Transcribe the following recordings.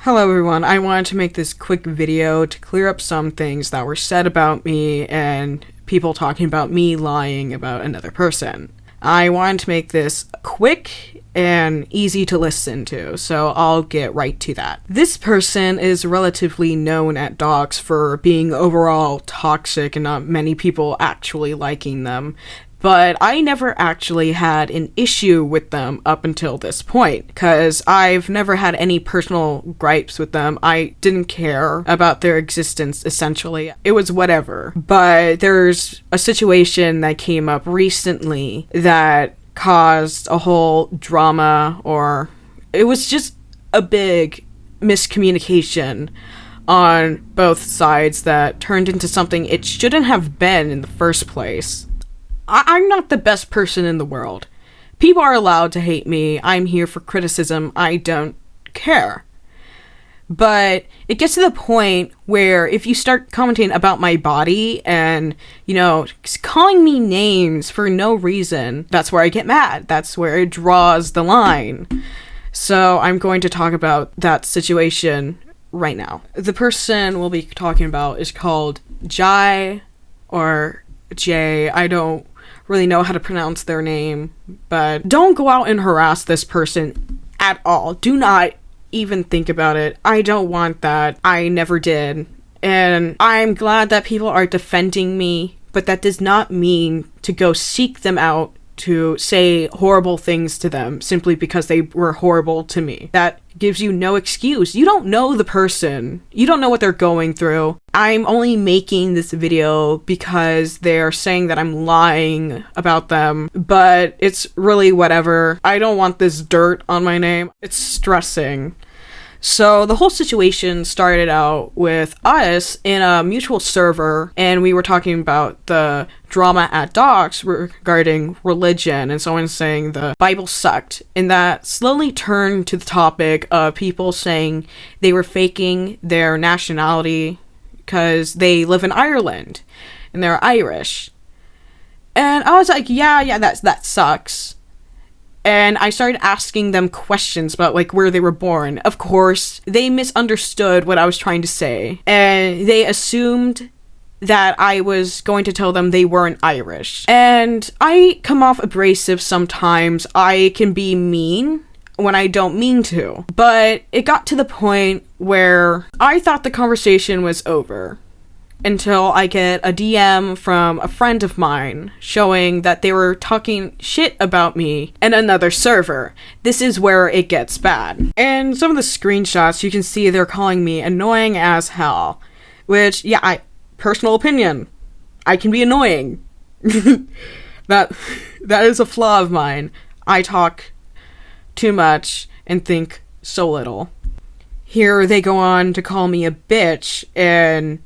Hello everyone, I wanted to make this quick video to clear up some things that were said about me and people talking about me lying about another person. I wanted to make this quick and easy to listen to, so I'll get right to that. This person is relatively known at docs for being overall toxic and not many people actually liking them. But I never actually had an issue with them up until this point, because I've never had any personal gripes with them. I didn't care about their existence, essentially. It was whatever. But there's a situation that came up recently that caused a whole drama, or it was just a big miscommunication on both sides that turned into something it shouldn't have been in the first place. I'm not the best person in the world. People are allowed to hate me. I'm here for criticism. I don't care. But it gets to the point where if you start commenting about my body and, calling me names for no reason, that's where I get mad. That's where it draws the line. So I'm going to talk about that situation right now. The person we'll be talking about is called Jai or Jay. I don't really know how to pronounce their name, but don't go out and harass this person at all. Do not even think about it. I don't want that. I never did. And I'm glad that people are defending me, but that does not mean to go seek them out to say horrible things to them simply because they were horrible to me. That gives you no excuse. You don't know the person. You don't know what they're going through. I'm only making this video because they're saying that I'm lying about them, but it's really whatever. I don't want this dirt on my name. It's stressing. So the whole situation started out with us in a mutual server, and we were talking about the drama at docs regarding religion, and someone saying the Bible sucked, and that slowly turned to the topic of people saying they were faking their nationality because they live in Ireland and they're Irish. And I was like, yeah, that sucks. And I started asking them questions about, where they were born. Of course, they misunderstood what I was trying to say. And they assumed that I was going to tell them they weren't Irish. And I come off abrasive sometimes. I can be mean when I don't mean to. But it got to the point where I thought the conversation was over, until I get a DM from a friend of mine showing that they were talking shit about me in another server. This is where it gets bad. And some of the screenshots, you can see they're calling me annoying as hell. Which, personal opinion, I can be annoying. That is a flaw of mine. I talk too much and think so little. Here they go on to call me a bitch and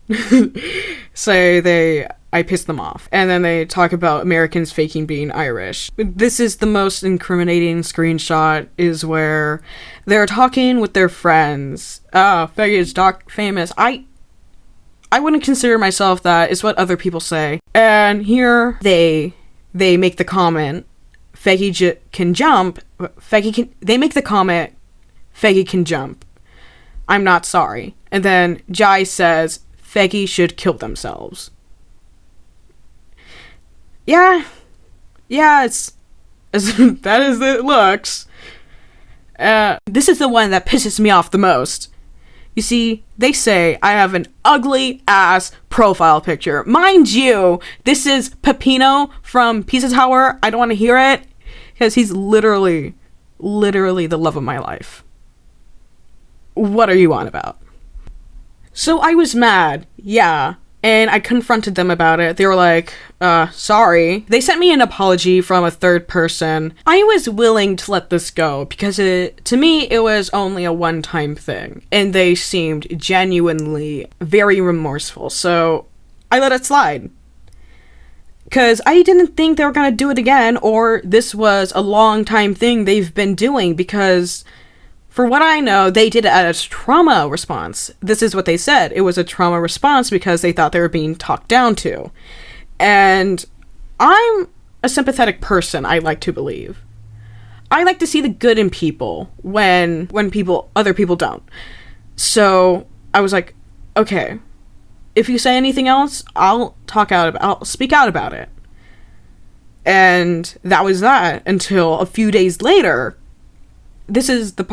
say I pissed them off. And then they talk about Americans faking being Irish. This is the most incriminating screenshot, is where they're talking with their friends. Feggy is famous. I wouldn't consider myself that, is what other people say. And here they make the comment, Feggy can jump. They make the comment, Feggy can jump. I'm not sorry. And then Jai says, Feggy should kill themselves. Yeah, it's as bad as it looks. This is the one that pisses me off the most. You see, they say I have an ugly ass profile picture. Mind you, this is Pepino from Pizza Tower. I don't want to hear it, because he's literally the love of my life. What are you on about? So I was mad, and I confronted them about it. They were like, sorry. They sent me an apology from a third person. I was willing to let this go because to me, it was only a one-time thing, and they seemed genuinely very remorseful, so I let it slide. Because I didn't think they were gonna do it again, or this was a long-time thing they've been doing, because for what I know, they did it as a trauma response. This is what they said. It was a trauma response because they thought they were being talked down to. And I'm a sympathetic person, I like to believe. I like to see the good in people when other people don't. So I was like, okay, if you say anything else, I'll speak out about it. And that was that until a few days later. This is the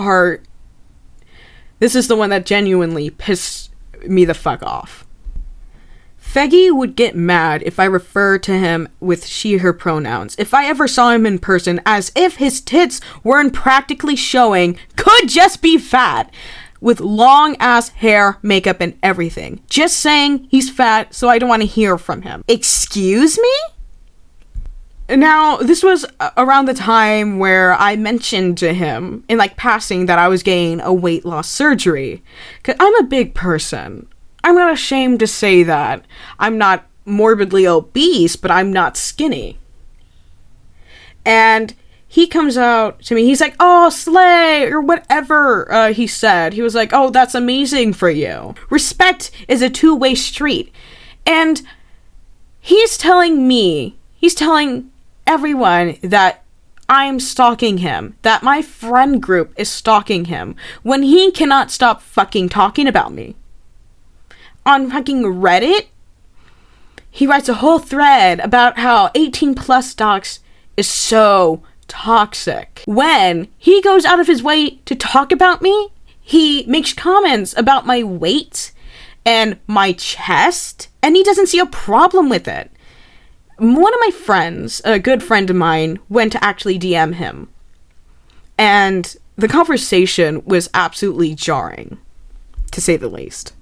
one that genuinely pissed me the fuck off. Feggy would get mad if I referred to him with she, her pronouns. If I ever saw him in person, as if his tits weren't practically showing, could just be fat, with long ass hair, makeup, and everything. Just saying he's fat, so I don't want to hear from him. Excuse me? Now, this was around the time where I mentioned to him, in like passing, that I was getting a weight loss surgery. 'Cause I'm a big person. I'm not ashamed to say that. I'm not morbidly obese, but I'm not skinny. And he comes out to me, he's like, oh, slay, or whatever he said. He was like, oh, that's amazing for you. Respect is a two-way street. And he's telling everyone that I'm stalking him, that my friend group is stalking him, when he cannot stop fucking talking about me. On fucking Reddit, he writes a whole thread about how 18 plus docs is so toxic. When he goes out of his way to talk about me, he makes comments about my weight and my chest, and he doesn't see a problem with it. One of my friends, a good friend of mine, went to actually DM him. And the conversation was absolutely jarring, to say the least.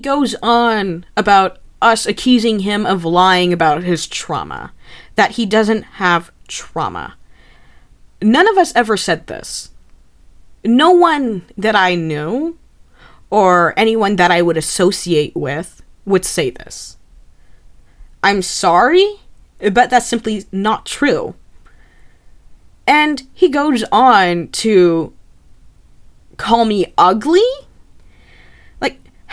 Goes on about us accusing him of lying about his trauma, that he doesn't have trauma. None of us ever said this. No one that I knew or anyone that I would associate with would say this. I'm sorry, but that's simply not true. And he goes on to call me ugly?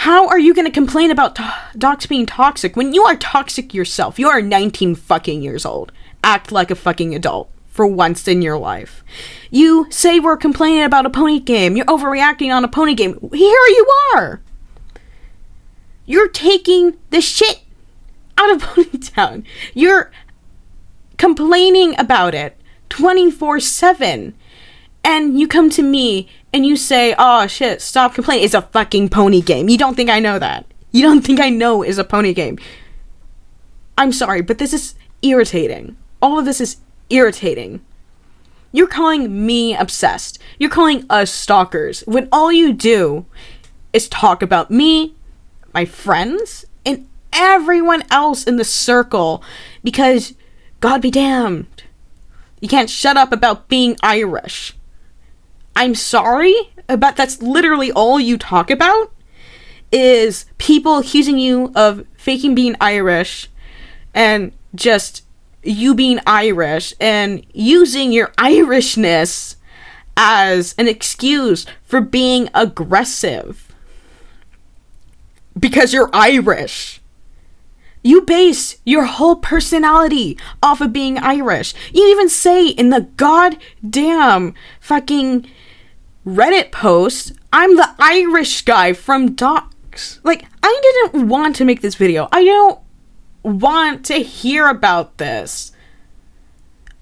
How are you going to complain about docs being toxic when you are toxic yourself? You are 19 fucking years old. Act like a fucking adult for once in your life. You say we're complaining about a pony game. You're overreacting on a pony game. Here you are. You're taking the shit out of Ponytown. You're complaining about it 24/7. And you come to me and you say, oh shit, stop complaining. It's a fucking pony game. You don't think I know that. You don't think I know it's a pony game. I'm sorry, but this is irritating. All of this is irritating. You're calling me obsessed. You're calling us stalkers when all you do is talk about me, my friends, and everyone else in the circle because, God be damned, you can't shut up about being Irish. I'm sorry, but that's literally all you talk about, is people accusing you of faking being Irish and just you being Irish and using your Irishness as an excuse for being aggressive. Because you're Irish. You base your whole personality off of being Irish. You even say in the goddamn fucking Reddit post, I'm the Irish guy from Docs. Like, I didn't want to make this video. I don't want to hear about this.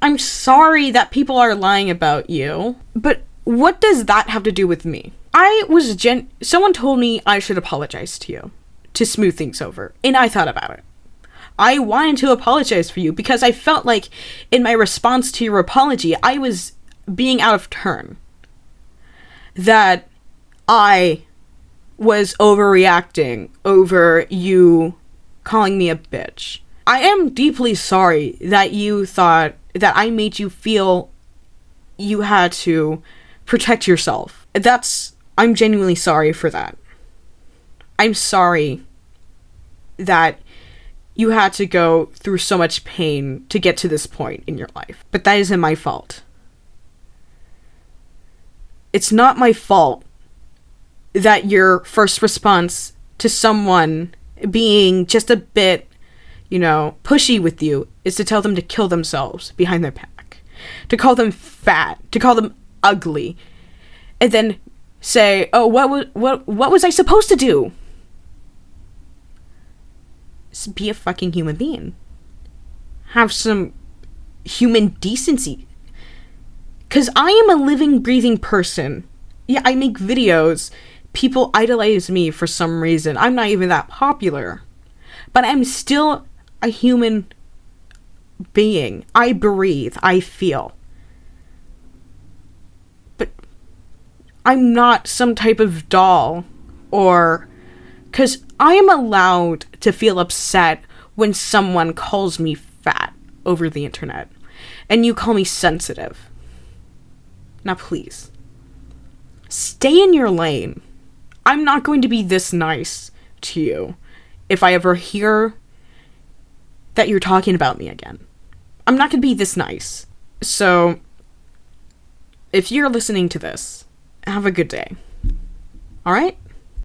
I'm sorry that people are lying about you, but what does that have to do with me? Someone told me I should apologize to you to smooth things over, and I thought about it. I wanted to apologize for you because I felt like in my response to your apology, I was being out of turn. That I was overreacting over you calling me a bitch. I am deeply sorry that you thought that I made you feel you had to protect yourself. I'm genuinely sorry for that. I'm sorry that you had to go through so much pain to get to this point in your life. But that isn't my fault. It's not my fault that your first response to someone being just a bit, pushy with you is to tell them to kill themselves behind their back. To call them fat. To call them ugly. And then say, oh, what was I supposed to do? Just be a fucking human being. Have some human decency. Because I am a living, breathing person. Yeah, I make videos. People idolize me for some reason. I'm not even that popular. But I'm still a human being. I breathe. I feel. But I'm not some type of doll because I am allowed to feel upset when someone calls me fat over the internet and you call me sensitive. Now please, stay in your lane. I'm not going to be this nice to you if I ever hear that you're talking about me again. I'm not going to be this nice. So, if you're listening to this, have a good day. Alright?